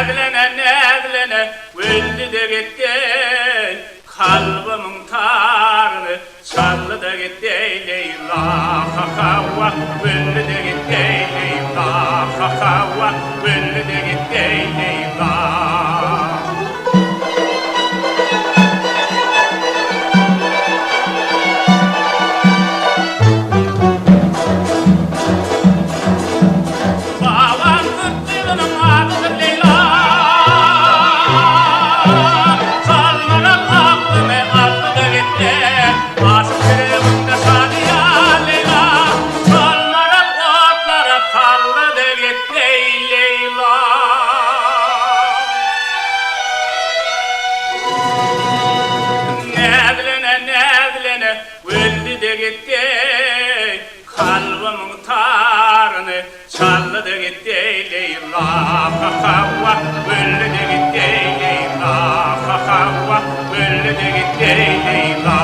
nedlene öldü de gitti. Kalbimin tarını çaldı da gitti. Leyla kakava öldü de gitti. Leyla kakava öldü de gitti. Leyla. Öldü de gitti, kalbimin tarını çaldı da gitti. Leyla kakava öldü de gitti. Leyla kakava öldü de gitti. Leyla.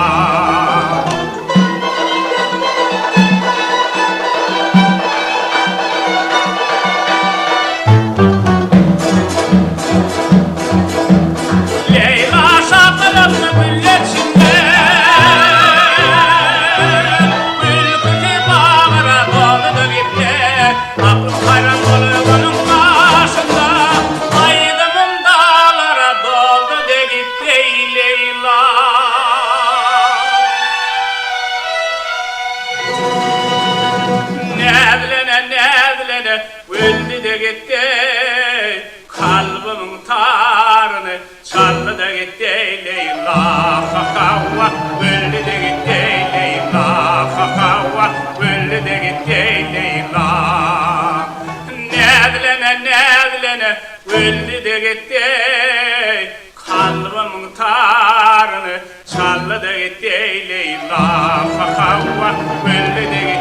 Öldü de gitti, kalbimin tarını çaldı da gitti. Leyla kakava öldü de gitti. Leyla kakava öldü de gitti. Leyla. Nedlene öldü de gitti, kalbimin tarını çaldı da gitti. Leyla kakava öldü de gitti.